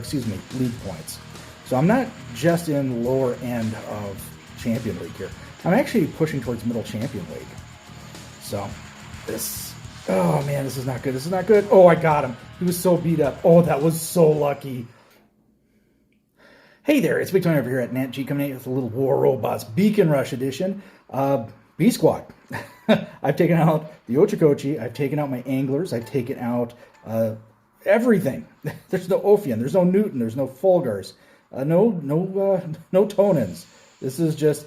excuse me, league points. So I'm not just in lower end of Champion League here. I'm actually pushing towards Middle Champion League. So this, oh man, this is not good. This is not good. Oh, I got him. He was so beat up. Oh, that was so lucky. Hey there, it's Big Tony over here at Nat G coming in with a little War Robots Beacon Rush edition. B Squad. I've taken out the Ochokochi. I've taken out my anglers. I've taken out everything. There's no Ophion. There's no Newton. There's no Fulgars. No Tonans. This is just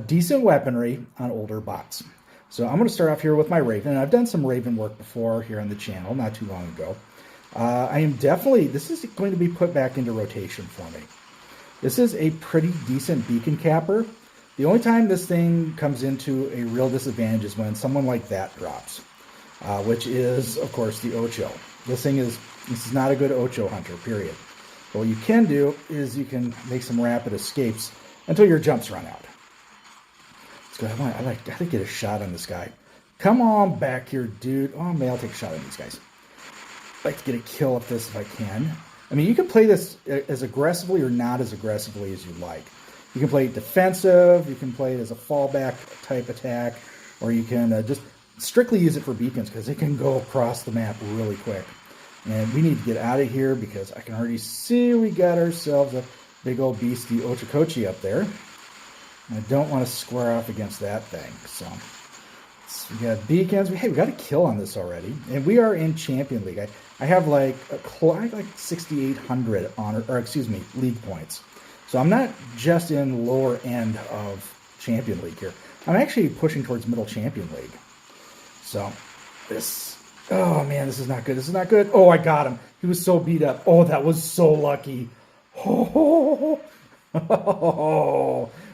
decent weaponry on older bots. So I'm going to start off here with my Raven. I've done some Raven work before here on the channel, not too long ago. I am definitely, this is going to be put back into rotation for me. This is a pretty decent beacon capper. The only time this thing comes into a real disadvantage is when someone like that drops, which is, of course, the Ocho. This is not a good Ocho hunter, period. But what you can do is you can make some rapid escapes until your jumps run out. Let's go. I'd like to get a shot on this guy. Come on back here, dude. Oh, man, I'll take a shot on these guys. I'd like to get a kill at this if I can. I mean, you can play this as aggressively or not as aggressively as you like. You can play it defensive, you can play it as a fallback type attack, or you can just strictly use it for beacons because it can go across the map really quick. And we need to get out of here because I can already see we got ourselves a big old beastie Ochokochi up there. And I don't want to square off against that thing. So we got beacons. Hey, we got a kill on this already. And we are in Champion League. I have like 6,800 honor, or excuse me, league points. So I'm not just in lower end of Champion League here. I'm actually pushing towards Middle Champion League. So this, oh man, this is not good. This is not good. Oh, I got him. He was so beat up. Oh, that was so lucky. Oh,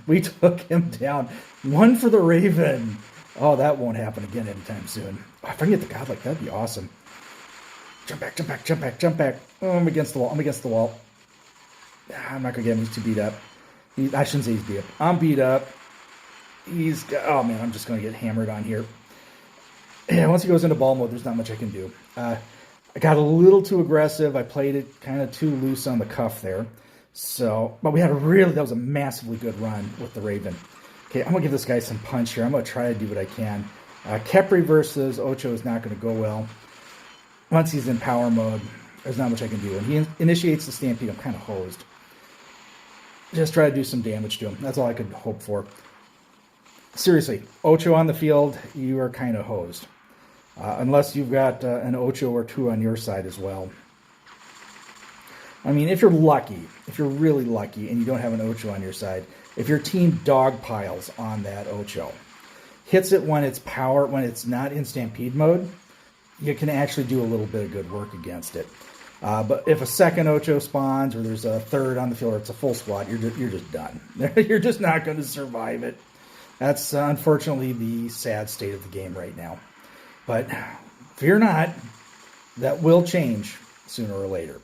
we took him down. One for the Raven. Oh, that won't happen again anytime soon. Oh, if I can get the god like that'd be awesome. Jump back, jump back, jump back, jump back. Oh, I'm against the wall. I'm against the wall. I'm not going to get him. He's too beat up. I shouldn't say he's beat up. I'm beat up. Oh man, I'm just going to get hammered on here. Yeah, once he goes into ball mode, there's not much I can do. I got a little too aggressive. I played it kind of too loose on the cuff there. So, but we had that was a massively good run with the Raven. Okay, I'm going to give this guy some punch here. I'm going to try to do what I can. Kepri versus Ocho is not going to go well. Once he's in power mode, there's not much I can do. When he initiates the Stampede, I'm kind of hosed. Just try to do some damage to him. That's all I could hope for. Seriously, Ocho on the field, you are kind of hosed. Unless you've got an Ocho or two on your side as well. I mean, if you're lucky, if you're really lucky and you don't have an Ocho on your side, if your team dog piles on that Ocho, hits it when it's not in Stampede mode, you can actually do a little bit of good work against it. But if a second Ocho spawns, or there's a third on the field, or it's a full squad, you're just done. You're just not going to survive it. That's unfortunately the sad state of the game right now. But fear not, that will change sooner or later.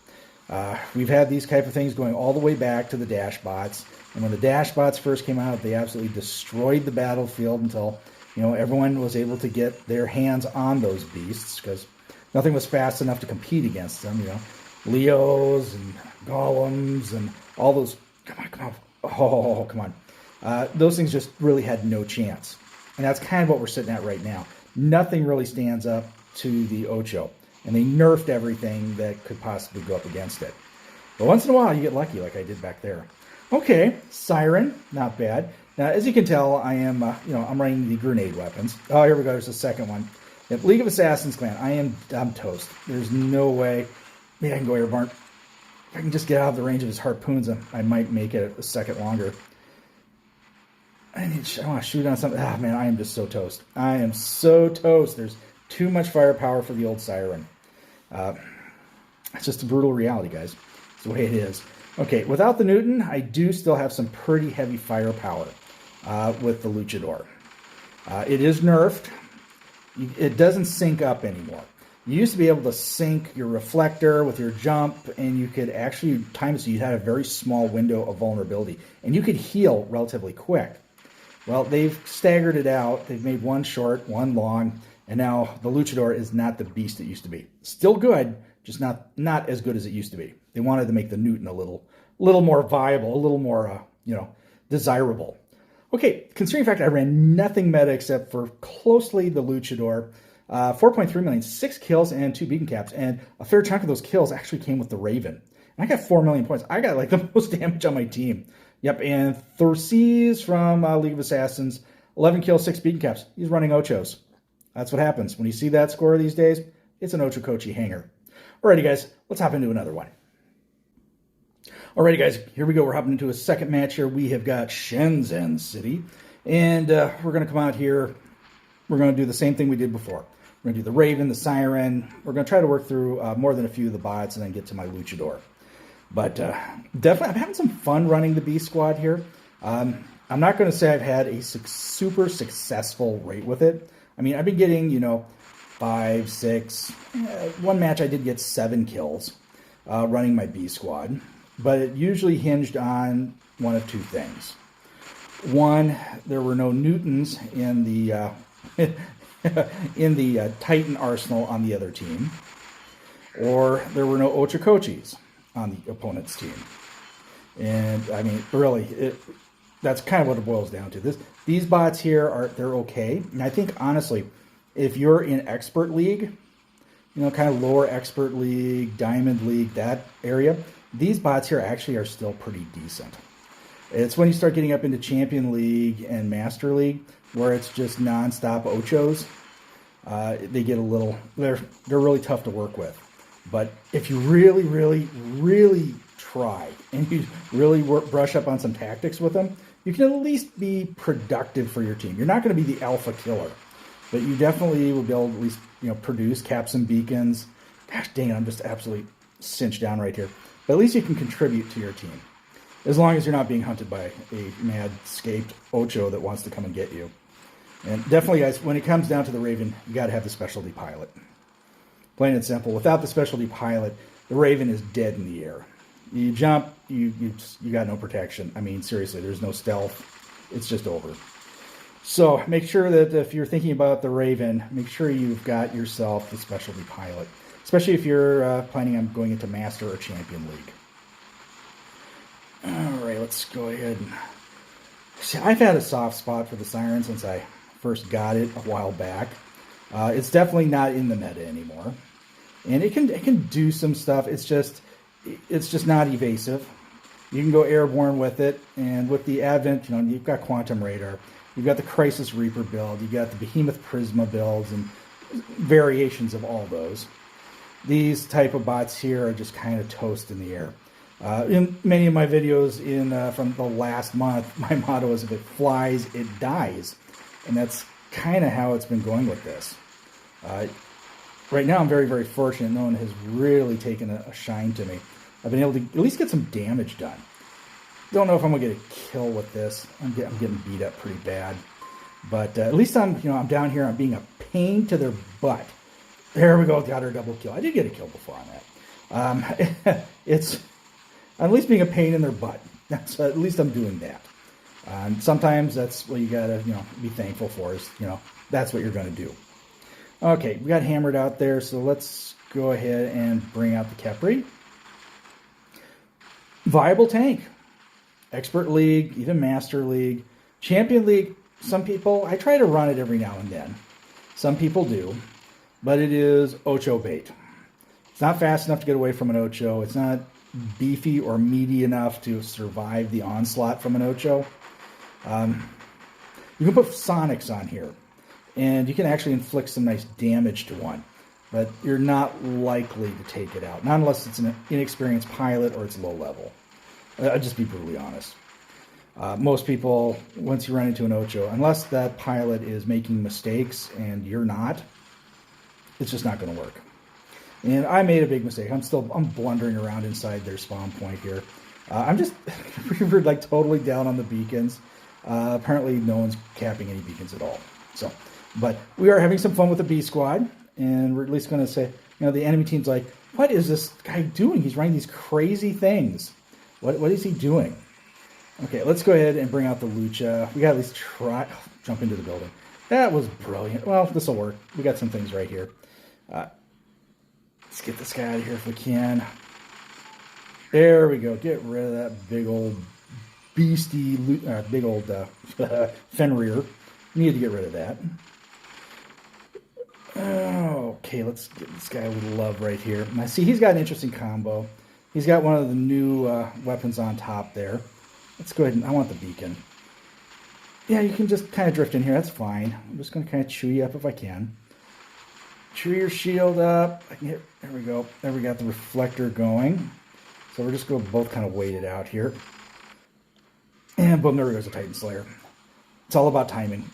We've had these type of things going all the way back to the Dash bots, and when the Dash bots first came out, they absolutely destroyed the battlefield until everyone was able to get their hands on those beasts because nothing was fast enough to compete against them. Leos and Golems and all those. Come on. Oh, come on. Those things just really had no chance. And that's kind of what we're sitting at right now. Nothing really stands up to the Ocho. And they nerfed everything that could possibly go up against it. But once in a while, you get lucky like I did back there. Okay, Siren, not bad. Now, as you can tell, I am, I'm running the grenade weapons. Oh, here we go. There's a second one. Yep, League of Assassins clan. I'm toast. There's no way. Maybe I can go airborne. If I can just get out of the range of his harpoons, I might make it a second longer. I want to shoot on something. Ah, man, I am just so toast. I am so toast. There's too much firepower for the old Siren. It's just a brutal reality, guys. It's the way it is. Okay, without the Newton, I do still have some pretty heavy firepower with the Luchador. It is nerfed. It doesn't sync up anymore. You used to be able to sync your reflector with your jump, and you could actually time it so you had a very small window of vulnerability, and you could heal relatively quick. Well, they've staggered it out. They've made one short, one long, and now the Luchador is not the beast it used to be. Still good, just not as good as it used to be. They wanted to make the Newton a little more viable, a little more, desirable. Okay, considering the fact I ran nothing meta except for closely the Luchador, 4.3 million, 6 kills and 2 beacon caps, and a fair chunk of those kills actually came with the Raven. And I got 4 million points. I got like the most damage on my team. Yep, and Thorces from League of Assassins, 11 kills, 6 beacon caps. He's running Ochos. That's what happens. When you see that score these days, it's an Ochokochi hanger. Alrighty, guys, let's hop into another one. Alrighty, guys, here we go. We're hopping into a second match here. We have got Shenzhen City, and we're going to come out here. We're going to do the same thing we did before. We're going to do the Raven, the Siren. We're going to try to work through more than a few of the bots and then get to my Luchador. But definitely, I'm having some fun running the B squad here. I'm not going to say I've had a super successful rate with it. I mean, I've been getting, 5, 6. One match I did get 7 kills running my B squad. But it usually hinged on one of two things. One, there were no Newtons in the in the Titan arsenal on the other team, or there were no Ochokochis on the opponent's team. And I mean, really, that's kind of what it boils down to. These bots here they're okay, and I think honestly, if you're in expert league, kind of lower expert league, diamond league, that area, these bots here actually are still pretty decent. It's when you start getting up into Champion League and Master League where it's just non-stop Ochos. They get a little, they're really tough to work with. But if you really, really, really try and you really brush up on some tactics with them, you can at least be productive for your team. You're not going to be the alpha killer, but you definitely will be able to at least, produce caps and beacons. Gosh dang it, I'm just absolutely cinched down right here. But at least you can contribute to your team, as long as you're not being hunted by a mad-scaped Ocho that wants to come and get you. And definitely, guys, when it comes down to the Raven, you got to have the specialty pilot. Plain and simple. Without the specialty pilot, the Raven is dead in the air. You jump, you got no protection. I mean, seriously, there's no stealth. It's just over. So make sure that if you're thinking about the Raven, make sure you've got yourself the specialty pilot. Especially if you're planning on going into Master or Champion League. All right, let's go ahead. See, I've had a soft spot for the Siren since I first got it a while back. It's definitely not in the meta anymore, and it can do some stuff. It's just not evasive. You can go airborne with it, and with the advent, you've got Quantum Radar, you've got the Crisis Reaper build, you've got the Behemoth Prisma builds, and variations of all those. These type of bots here are just kind of toast in the air. In many of my videos from the last month, my motto is if it flies, it dies. And that's kind of how it's been going with this. Right now, I'm very, very fortunate. No one has really taken a shine to me. I've been able to at least get some damage done. Don't know if I'm going to get a kill with this. I'm getting beat up pretty bad. But at least I'm down here. I'm being a pain to their butt. There we go, got her double kill. I did get a kill before on that. I'm at least being a pain in their butt. At least I'm doing that. Sometimes that's what you gotta, be thankful for is, that's what you're gonna do. Okay, we got hammered out there, so let's go ahead and bring out the Kepri. Viable tank. Expert League, even Master League. Champion League, some people, I try to run it every now and then. Some people do. But it is Ocho bait. It's not fast enough to get away from an Ocho. It's not beefy or meaty enough to survive the onslaught from an Ocho. You can put Sonics on here, and you can actually inflict some nice damage to one. But you're not likely to take it out. Not unless it's an inexperienced pilot or it's low level. I'll just be brutally honest. Most people, once you run into an Ocho, unless that pilot is making mistakes and you're not, it's just not going to work. And I made a big mistake. I'm blundering around inside their spawn point here. We're like totally down on the beacons. Apparently no one's capping any beacons at all. But we are having some fun with the B squad, and we're at least going to say, the enemy team's like, what is this guy doing? He's running these crazy things. What is he doing? Okay, let's go ahead and bring out the Lucha. We got to at least jump into the building. That was brilliant. Well, this will work. We got some things right here. Let's get this guy out of here if we can. There we go. Get rid of that big old beastie, big old Fenrir. Need to get rid of that. Okay, let's give this guy a little love right here. Now, see, he's got an interesting combo. He's got one of the new weapons on top there. Let's go ahead and... I want the beacon. Yeah, you can just kind of drift in here. That's fine. I'm just going to kind of chew you up if I can. Chew your shield up. I can hit... There we go. There we got the reflector going. So we're just going to both kind of wait it out here. And boom, there goes a Titan Slayer. It's all about timing.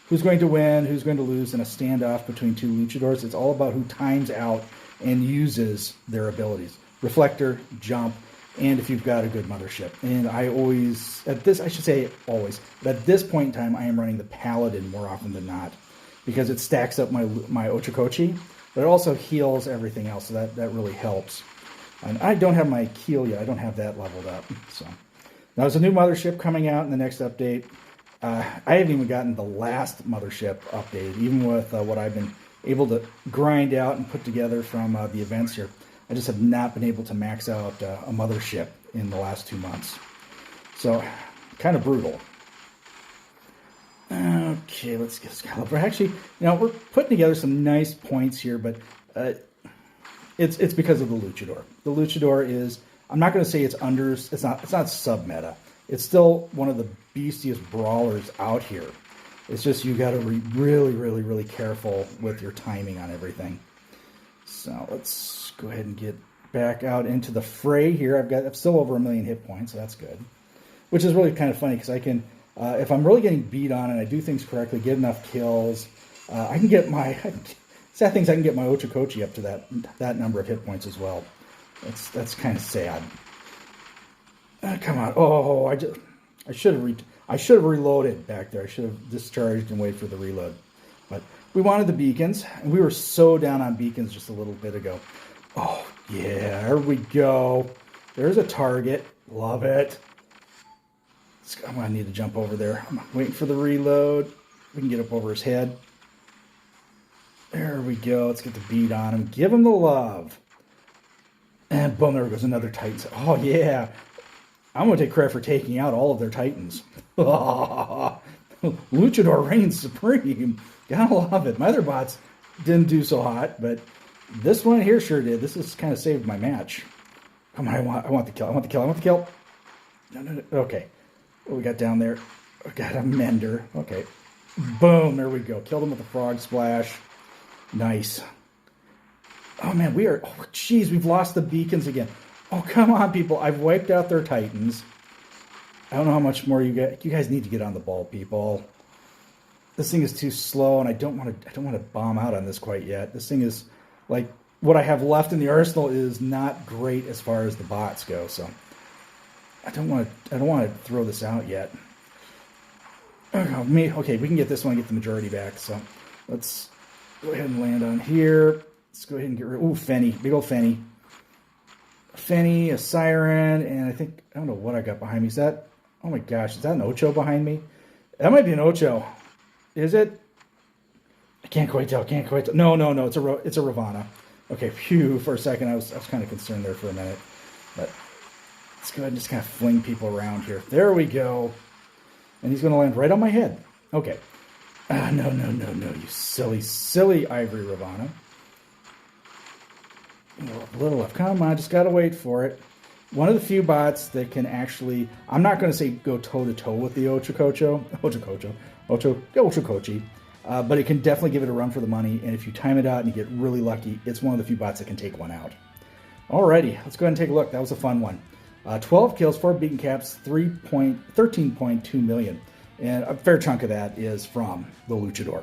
Who's going to win, who's going to lose in a standoff between two luchadors. It's all about who times out and uses their abilities. Reflector, jump, and if you've got a good mothership. And I always, at this, I should say always, but at this point in time, I am running the Paladin more often than not. Because it stacks up my Ochokochi, but it also heals everything else, so that really helps. And I don't have my Keel yet. I don't have that leveled up. So now there's a new mothership coming out in the next update. I haven't even gotten the last mothership updated, even with what I've been able to grind out and put together from the events here. I just have not been able to max out a mothership in the last 2 months. So, kind of brutal. Okay, let's get Excalibur. Actually, we're putting together some nice points here, but it's because of the Luchador. The Luchador is, I'm not going to say it's not sub-meta. It's still one of the beastiest brawlers out here. It's just you got to be really, really, really careful with your timing on everything. So let's go ahead and get back out into the fray here. I've still over 1 million hit points, so that's good. Which is really kind of funny because I can, if I'm really getting beat on and I do things correctly, get enough kills, I can get my, sad things, I can get my Ochokochi up to that number of hit points as well. That's kind of sad. Come on! Oh, I should have reloaded back there. I should have discharged and waited for the reload. But we wanted the beacons, and we were so down on beacons just a little bit ago. Oh yeah, there we go. There's a target. Love it. I'm gonna need to jump over there. I'm waiting for the reload. We can get up over his head. There we go. Let's get the beat on him. Give him the love. And boom, there goes another Titan. Oh yeah. I'm going to take credit for taking out all of their Titans. Luchador reigns supreme. Gotta love it. My other bots didn't do so hot, but this one here sure did. This has kind of saved my match. Come on, I want the kill. I want the kill. I want the kill. No. Okay. What we got down there? We got a Mender. Okay. Boom. There we go. Killed him with a frog splash. Nice. Oh, man. Oh, jeez. We've lost the beacons again. Oh, come on, people. I've wiped out their Titans. I don't know how much more you get. You guys need to get on the ball, people. This thing is too slow, and I don't want to bomb out on this quite yet. This thing is, like, what I have left in the arsenal is not great as far as the bots go, so I don't want to throw this out yet. Okay, we can get this one and get the majority back, so let's go ahead and land on here. Let's go ahead and get rid of... Ooh, Fenny. Big old Fenny. Fenny, a Siren, and I don't know what I got behind me. Is that, oh my gosh, is that an Ocho behind me? That might be an Ocho. Is it? I can't quite tell, No, it's a Ravana. Okay, phew, for a second, I was kind of concerned there for a minute. But let's go ahead and just kind of fling people around here. There we go. And he's going to land right on my head. Okay. No, you silly Ivory Ravana. A little left. Come on, just gotta wait for it. One of the few bots that can actually, I'm not going to say go toe-to-toe with the Ochokochi, but it can definitely give it a run for the money, and if you time it out and you get really lucky, it's one of the few bots that can take one out. Alrighty, let's go ahead and take a look. That was a fun one. 12 kills, 4 beacon caps, 13.2 million, and a fair chunk of that is from the Luchador.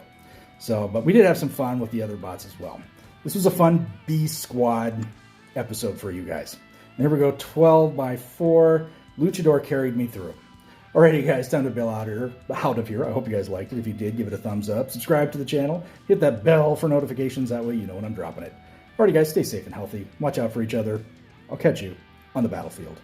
So, but we did have some fun with the other bots as well. This was a fun B Squad episode for you guys. There we go, 12 by 4. Luchador carried me through. Alrighty guys, time to bail out of here. I hope you guys liked it. If you did, give it a thumbs up. Subscribe to the channel. Hit that bell for notifications. That way you know when I'm dropping it. Alrighty guys, stay safe and healthy. Watch out for each other. I'll catch you on the battlefield.